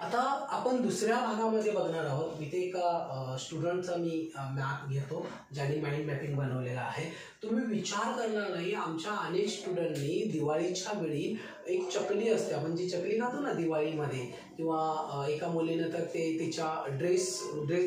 आता आपण दुसऱ्या भागामध्ये बघणार आहोत. इथे एका स्टुडंटचा मी मॅप घेतो ज्यांनी माइंड मॅपिंग बनवलेला आहे. तुम्ही विचार करणार नाही, आमच्या अनेक स्टुडंटनी दिवाळीच्या वेळी एक चकली असते, आपण जी चकली खातो ना दिवाळीमध्ये, किंवा एका मुलीनं तर ते तिच्या ड्रेस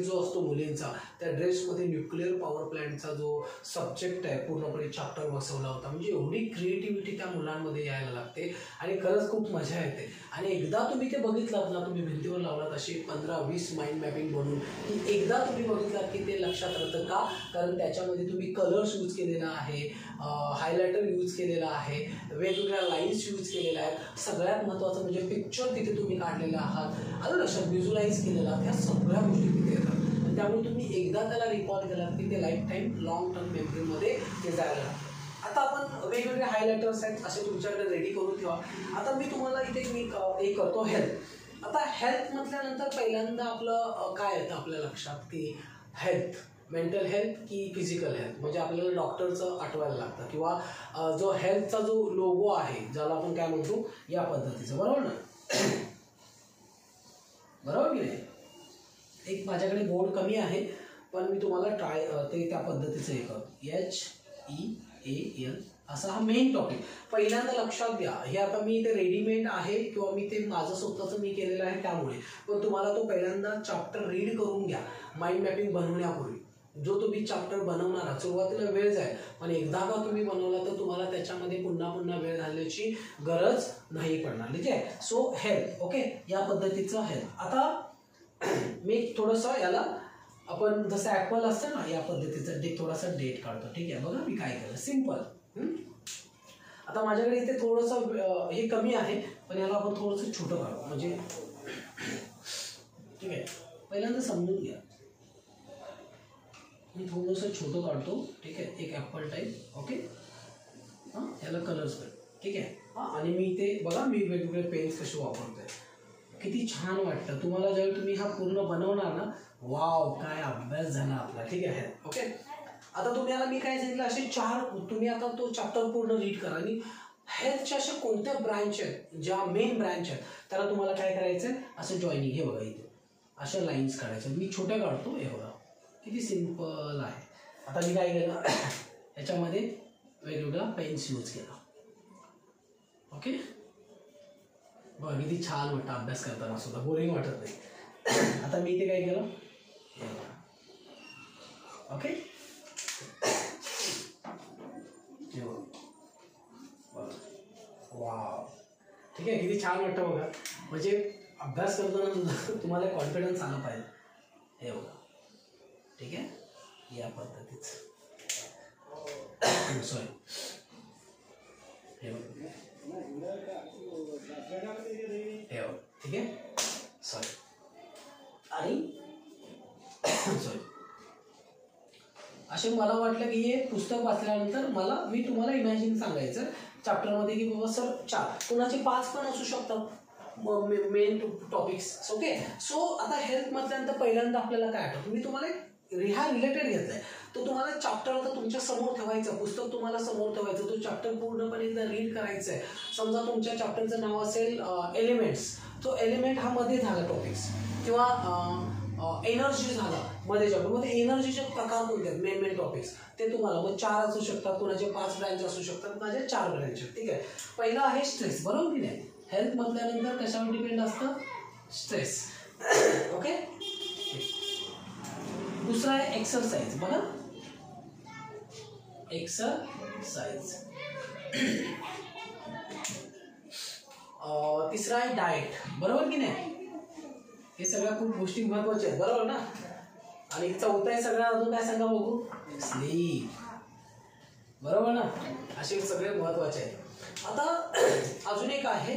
जो असतो मुलींचा, त्या ड्रेसमध्ये न्यूक्लिअर पॉवर प्लॅन्टचा जो सब्जेक्ट आहे पूर्णपणे चॅप्टर बसवला होता. म्हणजे एवढी क्रिएटिव्हिटी त्या मुलांमध्ये यायला लागते आणि खरंच खूप मजा येते. आणि एकदा तुम्ही ते बघितलात ना, तुम्ही भिंतीवर लावलात असे 15-20 माइंड मॅपिंग बनवून, की एकदा तुम्ही बघितलात की ते लक्षात राहतं. का? कारण त्याच्यामध्ये तुम्ही कलर्स यूज केलेला आहे, हायलायटर यूज केलेला आहे, वेगवेगळ्या लाईन्स यूज केलेल्या आहेत. सगळ्यात महत्त्वाचं म्हणजे पिक्चर तिथे तुम्ही काढलेला आहात, आलं लक्षात, व्हिज्युअलाइज केलेला आहात. ह्या सगळ्या गोष्टी तिथे येतात. त्यामुळे तुम्ही एकदा त्याला रिकॉल केलात की ते लाईफ टाईम लॉंग टर्म मेमरीमध्ये ते जायला लागतं. आता आपण वेगवेगळे हायलायटर्स आहेत असे तुमच्याकडे रेडी करून ठेवा. आता मी तुम्हाला इथे एक करतो हेल्थ. आता हेल्थ म्हटल्यानंतर पहिल्यांदा आपलं काय येतं आपल्या लक्षात की हेल्थ, मेंटल हेल्थ की फिजिकल हेल्थ, म्हणजे आपल्याला डॉक्टरचं आठवायला लागतं, किंवा जो हेल्थचा जो लोगो आहे ज्याला आपण काय म्हणतो या पद्धतीचं, बरोबर ना? बरोबर की नाही? एक माझ्याकडे बोर्ड कमी आहे पण मी तुम्हाला ते त्या पद्धतीचं हे करतो. HEAL असा हा मेन टॉपिक पहिल्यांदा लक्षात घ्या. हे आता मी ते रेडीमेड आहे किंवा मी ते माझं स्वतःचं मी केलेलं आहे त्यामुळे, पण तुम्हाला तो पहिल्यांदा चॅप्टर रीड करून घ्या माइंड मॅपिंग बनवण्यापूर्वी. जो तुम्ही चॅप्टर बनवणार सुरुवातीला वेळ जाईल, पण एकदा का तुम्ही बनवला तर तुम्हाला त्याच्यामध्ये पुन्हा पुन्हा वेळ घालण्याची गरज नाही पडणार. ठीक आहे? सो हेल्थ, ओके, या पद्धतीचं हेल्थ. आता मी थोडंसं याला आपण जसं ॲपल असतं ना या पद्धतीचं थोडासा डेट काढतो. ठीक आहे? बघा मी काय केलं, सिम्पल. आता माझ्याकडे इथे थोडंसं हे कमी आहे पण याला आपण थोडंसं छोटं काढू, म्हणजे ठीक आहे. पहिल्यांदा समजून घ्या, मी थोडंसं छोटं काढतो. ठीक आहे? एक ॲपल टाईप. ओके, हां, याला कलर्स कर. ठीक आहे? हां, आणि मी इथे बघा मी वेगवेगळे पेन्स कसे वापरतोय, किती छान वाटतं तुम्हाला ज्यावेळी तुम्ही हा पूर्ण बनवणार ना. वाव, काय अभ्यास झाला आपला. ठीक आहे? ओके, आता तुम्हाला मी काय सांगितलं, असे 4 तुम्ही आता तो चॅप्टर पूर्ण रीड करा आणि हेल्थच्या अशा कोणत्या ब्रँच आहेत, ज्या मेन ब्रँच आहेत त्याला तुम्हाला काय करायचं आहे, असं जॉईनिंग. हे बघा इथे अशा लाईन्स काढायच्या. मी छोट्या काढतो. हे बघा किती सिम्पल आहे. आता मी काय केलं, याच्यामध्ये वेगवेगळा पेन्स यूज केला. ओके, बघा किती छान वाटतं अभ्यास करताना सुद्धा, बोरिंग वाटत नाही. आता मी इथे काय केलं, ओके, वाव, ठीक आहे, किती छान वाटतं बघा. म्हणजे अभ्यास करताना तुम्हाला कॉन्फिडन्स आला पाहिजे. हे बघा, ठीक आहे, या पद्धतीचं. सॉरी, हे बघा, हे बघा, ठीक आहे, सॉरी, आणि सॉरी. असे मला वाटलं की हे पुस्तक वाचल्यानंतर मी तुम्हाला इमॅजिन सांगायचं चॅप्टरमध्ये की बाबा सर 4 कोणाचे 5 पण असू शकतात मेन टॉपिक्स. ओके, सो आता हेल्थ म्हटल्यानंतर पहिल्यांदा आपल्याला काय आठवतं, मी तुम्हाला हा रिलेटेड घेतलाय, तो तुम्हाला चॅप्टर आता तुमच्या समोर ठेवायचा, पुस्तक तुम्हाला समोर ठेवायचं, तो चॅप्टर पूर्णपणे एकदा रीड करायचा आहे. समजा तुमच्या चॅप्टरचं नाव असेल एलिमेंट्स, तो एलिमेंट हा मध्ये झाला टॉपिक्स, किंवा एनर्जी झाला मध्ये चॅप्टर, मध्ये एनर्जीचे प्रकार कोणते आहेत मेन टॉपिक्स ते तुम्हाला मग 4 असू शकतात, कोणाचे 5 ब्रँच असू शकतात, माझे 4 ब्रँच. ठीक आहे? पहिला आहे स्ट्रेस, बरोबर की नाही? हेल्थ म्हटल्यानंतर कशावर डिपेंड असतं, स्ट्रेस. ओके, दुसरा आहे एक्सरसाइज. बघा, एक्सरसाइज. तिसरा आहे डाएट, बरोबर की नाही? हे सगळ्या खूप गोष्टी महत्वाच्या आहेत, बरोबर ना? आणि चौथा आहे सगळ्या अजून काय सांगा बघू, स्लीप, बरोबर ना? असे सगळे महत्वाचे आहेत. आता अजून एक आहे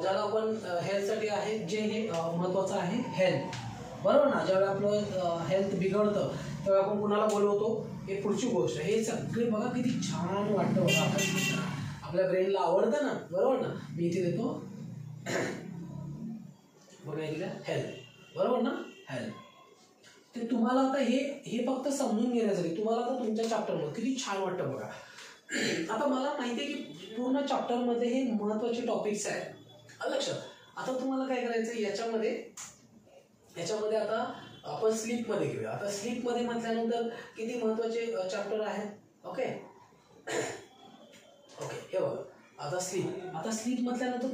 ज्याला आपण हेल्थसाठी आहे, जे हे महत्वाचं आहे हेल्थ, बरोबर ना? ज्यावेळी आपलं हेल्थ बिघडतं तेव्हा आपण कुणाला बोलवतो, हे पुढची गोष्ट. हे सगळे बघा किती छान वाटतं बघा, आपल्या ब्रेनला आवडतं ना, बरोबर ना? मी इथे देतो बघा हेल्थ, बरोबर ना? हेल्थ ते तुम्हाला आता हे फक्त समजून घेण्यासाठी तुम्हाला आता तुमच्या चॅप्टरमध्ये किती छान वाटतं बघा. आता मला माहिती आहे की पूर्ण चॅप्टरमध्ये हे महत्त्वाचे टॉपिक्स आहेत, लक्षात. आता तुम्हाला काय करायचं याच्यामध्ये आता आपण स्लीपमध्ये घेऊया. आता स्लीपमध्ये म्हटल्यानंतर किती महत्त्वाचे चॅप्टर आहेत. ओके हे बघा आता स्लीप म्हटल्यानंतर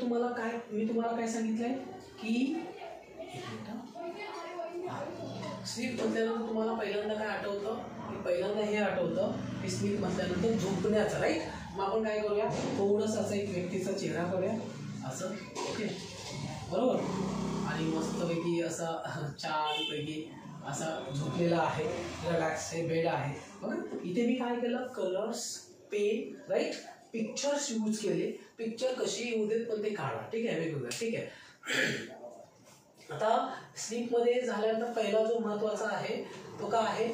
मी तुम्हाला काय सांगितलंय की स्लीप म्हटल्यानंतर तुम्हाला पहिल्यांदा काय आठवतं की पहिल्यांदा हे आठवतं की स्लीप म्हटल्यानंतर झोपण्याचं, राईट. मग आपण काय करूया, थोडंसं असं एक व्यक्तीचा चेहरा करूया असं. ओके बरोबर. आणि मस्तपैकी असा छानपैकी असा झोपलेला आहे, रिलॅक्स हे बेड आहे बघा. इथे मी काय केलं, colours, pen, right, pictures use केले. पिक्चर कशी येऊ देत पण ते काढा, ठीक आहे, वेगवेगळं, ठीक आहे. आता स्लीपमध्ये झाल्यानंतर पहिला जो महत्त्वाचा आहे तो काय आहे,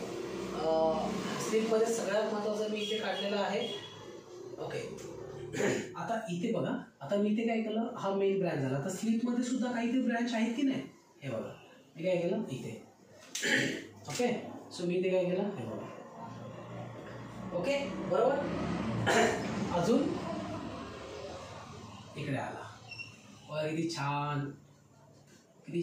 स्लीपमध्ये सगळ्यात महत्त्वाचा मी इथे काढलेला आहे. ओके आता इथे बघा, आता मी इथे काय केलं, हा मेन ब्रँच झाला. आता स्लीपमध्ये सुद्धा काहीतरी ब्रँच आहेत की नाही, हे बघा मी काय केलं इथे. ओके सो मी इथे काय केलं, हे बघा. ओके बरोबर. अजून इकडे आला बघा, किती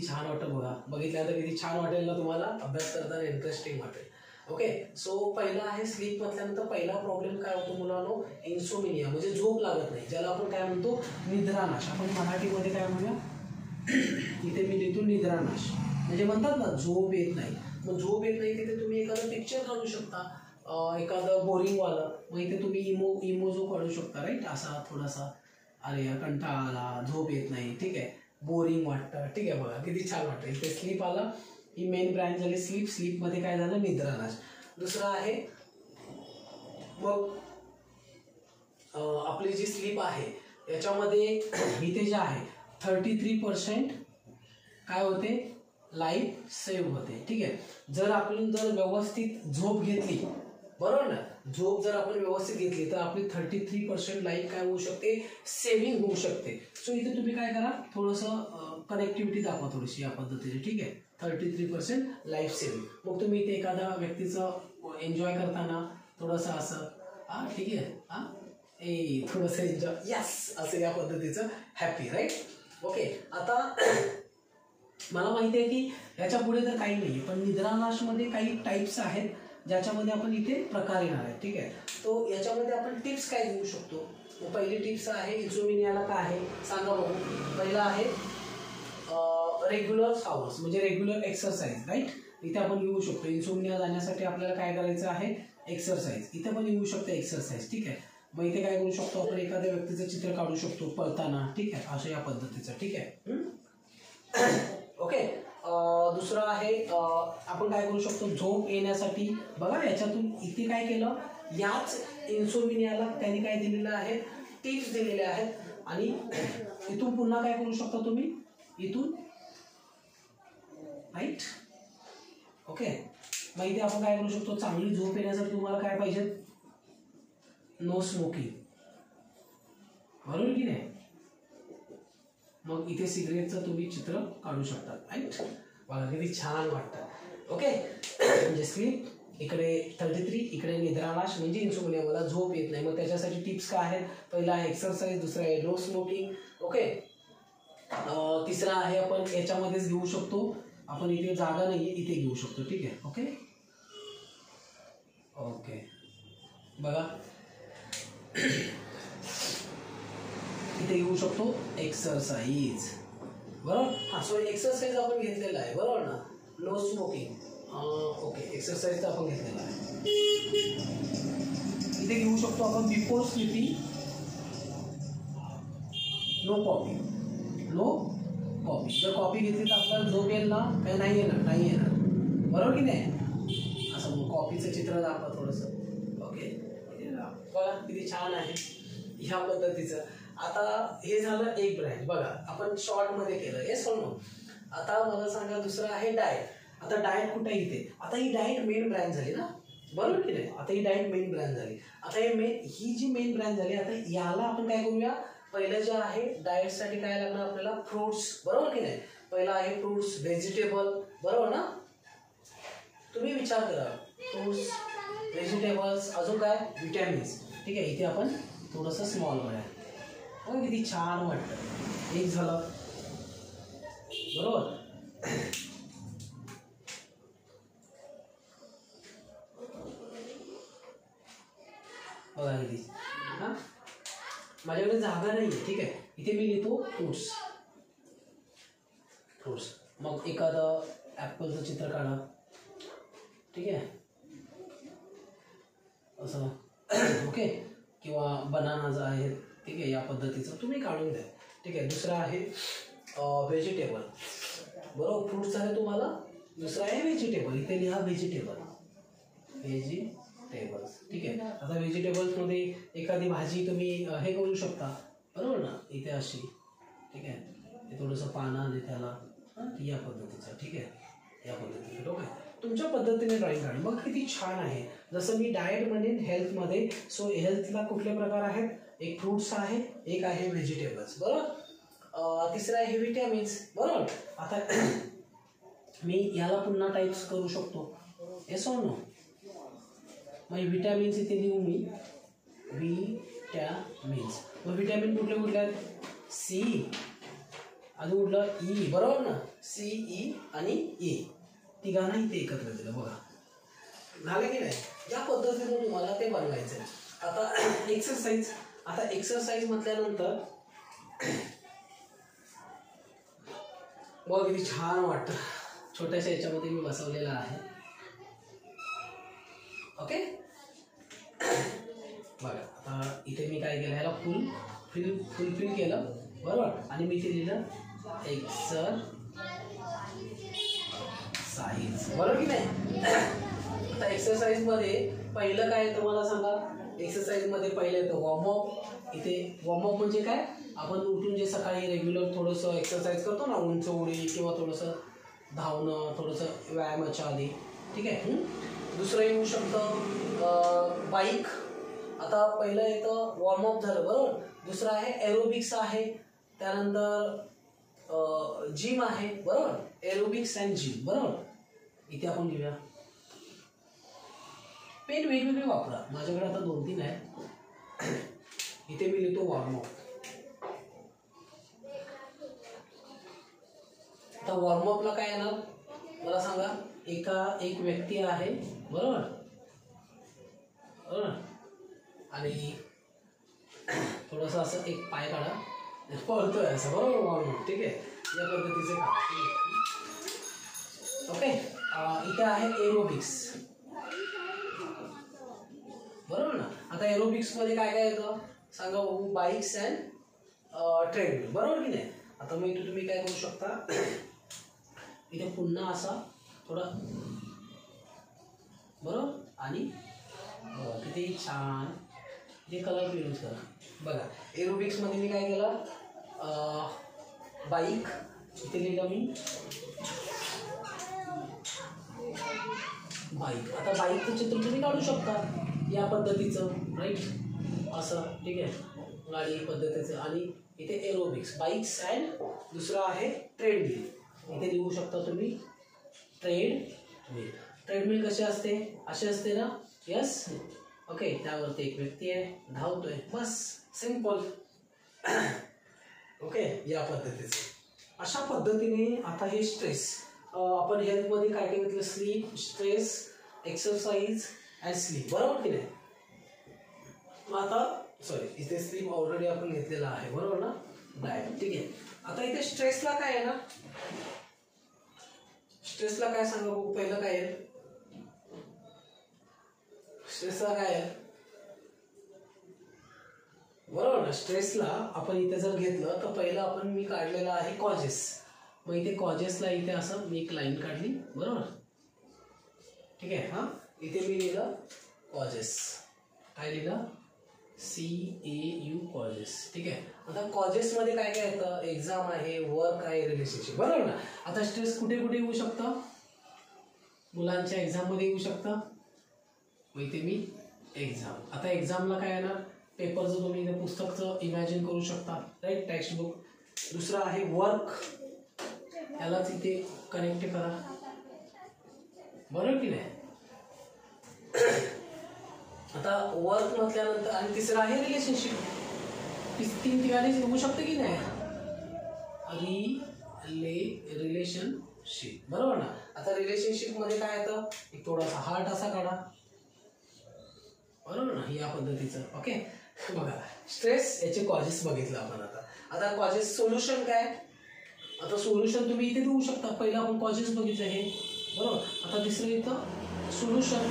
छान वाटतं बघा. बघितल्यानंतर किती छान वाटेल ना तुम्हाला, अभ्यास करताना इंटरेस्टिंग वाटेल. ओके सो पहिला आहे स्लीप म्हटल्यानंतर पहिला प्रॉब्लेम काय होतो मुलांनो, इन्सोमिनिया म्हणजे झोप लागत नाही, ज्याला आपण काय म्हणतो निद्रानाश. आपण मराठीमध्ये काय म्हणूया, इथे मी लिहितो निद्रानाश, म्हणजे म्हणतात ना झोप येत नाही. मग झोप येत नाही तिथे तुम्ही एखादं पिक्चर काढू शकता, एखादं बोरिंगवालं. मग इथे तुम्ही इमोजो काढू शकता, राईट. असा थोडासा अरे कंटाळा आला, झोप येत नाही, ठीक आहे, बोरिंग वाटतं, ठीक आहे. बघा किती छान वाटतं. इथे स्लीप आला, ही मेन ब्रँच झाली स्लीपमध्ये काय झालं, निद्रानाश. दुसरा आहे मग आपली जी स्लीप आहे याच्यामध्ये इथे जे आहे 33% काय होते, लाईफ सेव्ह होते, ठीक आहे. जर आपण व्यवस्थित झोप घेतली, बरोबर ना, झोप जर आपण व्यवस्थित घेतली तर आपली 33% लाईफ काय होऊ शकते, सेव्हिंग होऊ शकते. सो इथे तुम्ही काय करा, थोडंसं कनेक्टिव्हिटी दाखवा थोडीशी या पद्धतीने, ठीक आहे. 33% लाईफ सेव्हिंग. मग तुम्ही इथे एखाद्या व्यक्तीचं एन्जॉय करताना थोडंसं असं ठीक आहे, थोडंसं एन्जॉय, यस असं या पद्धतीचं हॅपी, राईट. ओके आता मला माहिती आहे की याच्या पुढे तर काही नाही, पण निद्रानाशमध्ये काही टाईप्स आहेत ज्याच्यामध्ये आपण इथे प्रकार येणार आहे, ठीक आहे. तो याच्यामध्ये आपण टिप्स काय देऊ शकतो. पहिली टिप्स आहे इन्सोमिनियाला काय आहे सांगा बघू. पहिला आहे रेग्युलर आवर्स म्हणजे रेग्युलर एक्सरसाइज, राईट. इथे आपण येऊ शकतो. इन्सोमिनिया जाण्यासाठी आपल्याला काय करायचं आहे, एक्सरसाइज. इथे पण येऊ शकते एक्सरसाइज, ठीक आहे. मग इथे काय करू शकतो आपण, एखाद्या व्यक्तीचं चित्र काढू शकतो पळताना, ठीक आहे, असं या पद्धतीचं, ठीक आहे. ओके दुसरं आहे आपण काय करू शकतो, झोप येण्यासाठी बघा याच्यातून इथे काय केलं, याच इन्सोमिनियाला त्यांनी काय दिलेलं आहे, टिप्स दिलेल्या आहेत. आणि इथून पुन्हा काय करू शकता तुम्ही, इथून, राईट. ओके मग इथे आपण काय करू शकतो, चांगली झोप येण्यासाठी तुम्हाला काय पाहिजे, नो स्मोकिंग, बरोबर की नाही. मग इथे सिगरेटचं तुम्ही चित्र काढू शकता, राईट. बघा किती छान वाटतं. ओके म्हणजे स्लीप इकडे 33, इकडे निद्रानाश म्हणजे इन्सोमिनिया, मला झोप येत नाही. मग त्याच्यासाठी टिप्स काय आहेत, पहिला आहे एक्सरसाइज, दुसरा आहे नो स्मोकिंग. ओके तिसरा आहे आपण याच्यामध्येच घेऊ शकतो, आपण इथे जागा नाही आहे इथे घेऊ शकतो, ठीक आहे. ओके ओके बघा इथे घेऊ शकतो एक्सरसाइज, बरोबर. हां सो एक्सरसाइज आपण घेतलेला आहे, बरोबर ना, नो स्मोकिंग. ओके एक्सरसाइज तर आपण घेतलेला आहे. इथे घेऊ शकतो आपण बिफोर स्लीपिंग नो कॉफी. जर कॉफी घेतली तर आपल्याला झोप येईल ना, काही नाही येणार, बरोबर की नाही. असं मग कॉफीचं चित्र दाखवा थोडंसं. ओके बघा किती छान आहे ह्या पद्धतीचं. आता हे झालं एक ब्रँच, बघा आपण शॉर्टमध्ये केलं, येस और नो. आता मला सांगा दुसरं आहे डाएट. आता डाएट कुठे इथे, आता ही डाएट मेन ब्रँच झाली ना, बरोबर की नाही. आता ही डाएट मेन ब्रँच झाली. आता ही जी मेन ब्रँच झाली, आता याला आपण काय करूया, पहिलं जे आहे डाएटसाठी काय लागणार आपल्याला, फ्रुट्स, बरोबर की नाही. पहिला आहे फ्रुट्स, व्हेजिटेबल, बरोबर ना. तुम्ही विचार करा, फ्रुट्स, व्हेजिटेबल्स, अजून काय विटॅमिन्स, ठीक आहे. इथे आपण थोडंसं स्मॉल करूया, किती छान वाटतं. एक झालं. बरोबर. बघा किती. हां, माझ्याकडे जागा नाही आहे, ठीक आहे. इथे मी लिहितो फ्रूट्स. मग एखादं ॲपलचं चित्र काढा, ठीक आहे, असं. ओके. किंवा बनाना आहे, ठीक आहे, या पद्धतीचं तुम्ही काढून द्या, ठीक आहे. दुसरं आहे व्हेजिटेबल. बरोबर, फ्रूट्स आहे तुम्हाला. दुसरं आहे व्हेजिटेबल. इथे लिहा व्हेजिटेबल्स, ठीक आहे. आता व्हेजिटेबल्समध्ये एखादी भाजी तुम्ही हे करू शकता, बरोबर ना, इथे अशी, ठीक आहे. हे थोडंसं पानं आले त्याला, या पद्धतीचं, ठीक आहे, या पद्धतीचं. ओके, तुमच्या पद्धतीने ड्रॉइंग काढा. मग किती छान आहे. जसं मी डाएट म्हणेन हेल्थमध्ये. सो हेल्थला कुठले प्रकार आहेत? एक फ्रूट्स आहे, एक आहे व्हेजिटेबल्स, बरोबर. तिसरं आहे विटॅमिन्स, बरोबर. आता मी याला पुन्हा टाईप्स करू शकतो, येस और नो. मग विटॅमिन्स इथे लिहू मी, विटॅमिन्स. मग विटॅमिन कुठले कुठले आहेत? सी, अजून कुठलं? ई, बरोबर ना. सी, ई आणि ई, तिघांना इथे एकत्र दिलं. बघा झालं की नाही. या पद्धतीने तुम्हाला ते बनवायचं आहे. आता एक्सरसाइज. आता एक्सरसाइज म्हटल्यानंतर बघा किती छान वाटतं. छोट्याशा याच्यामध्ये मी बसवलेलं आहे. ओके, बघा. आता इथे मी काय केलं, ह्याला फुलफिल केलं, बरोबर. आणि मी इथे लिहिलं एक्सरसाइज, बरोबर की नाही. आता एक्सरसाइजमध्ये पहिलं काय येतं मला सांगा. एक्सरसाइजमध्ये पहिलं येतं वॉर्मअप. इथे वॉर्मअप म्हणजे काय? आपण उठून जे सकाळी रेग्युलर थोडंसं एक्सरसाइज करतो ना, उंच उडी किंवा थोडंसं धावणं, थोडंसं व्यायामाच्या आधी, ठीक आहे. दुसरं येऊ शकतं बाईक. आता पहिलं येतं वॉर्मअप झालं, बरोबर. दुसरं आहे एरोबिक्स आहे. त्यानंतर जिम आहे, बरोबर. एरोबिक्स अँड जिम, बरोबर. इथे आपण लिहूया. पेन वेगवेगळे वापरा. माझ्याकडे आता 2-3 आहे. इथे मी लिहितो वॉर्मअप. आता वॉर्मअपला काय येणार मला सांगा. एक व्यक्ती आहे, बरोबर, आणि थोडंसं असं एक पाय काढा, पळतोय असं, बरोबर, वॉर्मअप, ठीक आहे. या पद्धतीचे काढा. ओके. इथे आहे एरोबिक्स, बरोबर ना. आता एरोबिक्समध्ये काय काय येतं सांगा बघू. बाईक्स अँड ट्रेडमिल, बरोबर की नाही. आता मग इथे तुम्ही काय करू शकता, इथे पुन्हा असा थोडा, बरोबर. आणि किती छान जे कलर यूज करा. बघा एरोबिक्समध्ये मी काय केलं, बाईक इथे लिहिलं मी, बाईक. आता बाईकचं चित्र तुम्ही काढू शकता या पद्धतीचं, राईट, असं, ठीक आहे, गाडी पद्धतीचं. आणि इथे एरोबिक्स, बाईक्स अँड दुसरं आहे ट्रेडमिल. इथे लिहू शकता तुम्ही ट्रेडमिल. ट्रेडमिल कशी असते? अशी असते ना, यस. ओके, त्यावरती एक व्यक्ती आहे, धावतोय, बस, सिंपल. ओके, या पद्धतीचं. अशा पद्धतीने आता हे स्ट्रेस आपण हेल्थमध्ये काय काय घेतलं, sleep, stress, exercise and sleep, बरोबर की नाही. मग आता सॉरी, इथे स्लीप ऑलरेडी आपण घेतलेला आहे, बरोबर ना, डाएट, ठीक आहे. आता इथे स्ट्रेसला काय आहे ना, स्ट्रेसला काय सांगा बघू. पहिलं काय आहे स्ट्रेसला, काय आहे, बरोबर ना. स्ट्रेसला आपण इथे जर घेतलं तर पहिलं आपण मी काढलेलं आहे कॉजेस. मग इथे कॉजेसला इथे असं मी एक लाईन काढली, बरोबर, ठीक आहे. हां, इथे मी लिहिलं कॉजेस. काय लिहिलं? CAU कॉजेस, ठीक आहे. आता कॉजेसमध्ये काय काय येतं, एक्झाम आहे, वर्क आहे, रिलेशनशिप, बरोबर ना. आता स्ट्रेस कुठे कुठे येऊ शकतं, मुलांच्या एक्झाममध्ये येऊ शकतं. मग इथे मी एक्झाम. आता एक्झामला काय येणार, पेपरचं तुम्ही इथे पुस्तकचं इमॅजिन करू शकता, राईट, टेक्स्ट बुक. दुसरं आहे वर्क, यालाच इथे कनेक्ट करा, बरोबर की नाही. आता वर्क म्हटल्यानंतर, आणि तिसरं आहे रिलेशनशिप. तीन ठिकाणी येऊ शकते की नाही, रिलेशनशिप, बरोबर ना. आता रिलेशनशिप मध्ये काय येतं, एक थोडासा हार्ट असा काढा, बरोबर ना, या पद्धतीचं. ओके, बघा स्ट्रेस याचे कॉजेस बघितलं आपण. आता कॉजेस सोल्युशन काय, आता सोल्युशन तुम्ही इथे देऊ शकता. पहिला आपण कॉजेस बघितलं हे, बरोबर. आता तिसरं इथं सोल्युशन.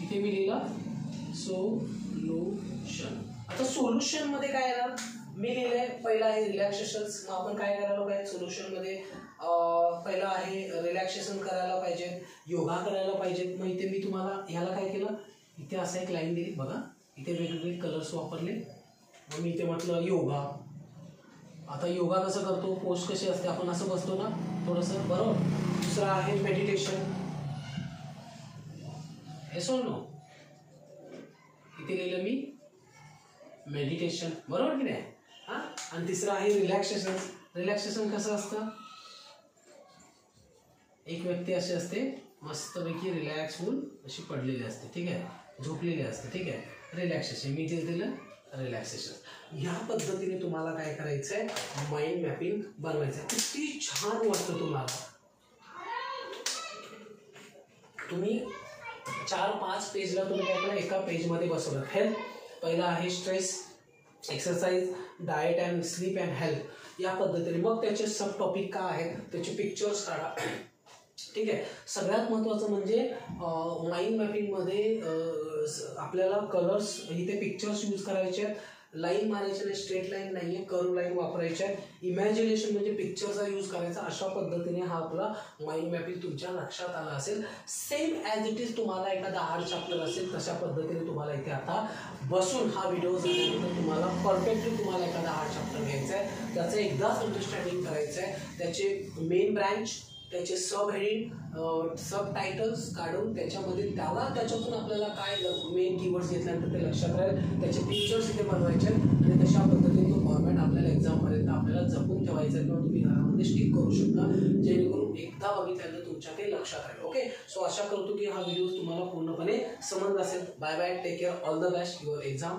इथे मी लिहिलं सोल्युशन. आता सोल्युशन मध्ये काय येणार, मी लिहिलंय पहिला आहे रिलॅक्सेशन. मग आपण काय करायला पाहिजे सोल्युशन मध्ये, पहिला आहे रिलॅक्सेशन करायला पाहिजे, योगा करायला पाहिजे. मग इथे मी तुम्हाला ह्याला काय केलं, इथे असं एक लाईन दिली बघा, इथे वेगवेगळे कलर्स वापरले. मग मी इथे म्हटलं योगा. आता योगा कसं करतो, पोस्ट कशी असते, आपण असं बसतो ना थोडंसं, बरोबर. दुसरा आहे मेडिटेशन, हे नो, इथे लिहिलं मी मेडिटेशन, बरोबर की नाही. हां, आणि तिसरं आहे रिलॅक्सेशन. रिलॅक्सेशन कसं असतं, एक व्यक्ती अशी असते मस्तपैकी रिलॅक्स होऊन अशी पडलेली असते, ठीक आहे, झोपलेली असते, ठीक आहे. रिलॅक्सेशन मी जे दिलं रिलॅक्सेशन. या पद्धतीने तुम्हाला काय करायचं आहे, माइंड मॅपिंग बनवायचं आहे. किती छान वाटतं तुम्हाला. तुम्ही 4-5 पेजला तुम्ही काय करा, एका पेजमध्ये बसवलं. हेल्थ पहिला आहे stress, exercise, diet and sleep and health, या पद्धतीने. मग त्याचे सब टॉपिक काय आहेत त्याचे पिक्चर्स काढा, ठीक आहे. सगळ्यात महत्त्वाचं म्हणजे माइंड मॅपिंगमध्ये आपल्याला कलर्स, इथे पिक्चर्स यूज करायचे आहेत. लाईन मारायचे नाही, स्ट्रेट लाईन नाही आहे, कर्व लाईन वापरायचे आहे. इमॅजिनेशन म्हणजे पिक्चरचा यूज करायचा. अशा पद्धतीने हा आपला माइंड मॅपिंग तुमच्या लक्षात आला असेल. सेम ॲज इट इज तुम्हाला एखादा हार्ड चॅप्टर असेल तशा पद्धतीने तुम्हाला इथे आता बसून हा व्हिडिओ झाल्यानंतर तुम्हाला परफेक्टली तुम्हाला एखादा हार्ड चॅप्टर घ्यायचा आहे, त्याचं एकदाच अंडरस्टँडिंग करायचं आहे. त्याचे मेन ब्रँच, त्याचे सब हेडिंग, सब टायटल्स काढून त्याच्यामध्ये त्याच्यातून आपल्याला काय मेन कीवर्ड्स घेतल्यानंतर ते लक्षात राहील. त्याचे पिक्चर्स इथे बनवायचे आहेत आणि तशा पद्धतीने तो फॉर्मॅट आपल्याला एक्झामपर्यंत आपल्याला जपून ठेवायचा आहे किंवा तुम्ही घरामध्ये स्टिक करू शकता, जेणेकरून एकदा बघितल्यानंतर तुमच्या ते लक्षात राहील. ओके, सो आशा करतो की हा व्हिडिओ तुम्हाला पूर्णपणे समजला असेल. Bye bye, take care, all the best, your exam.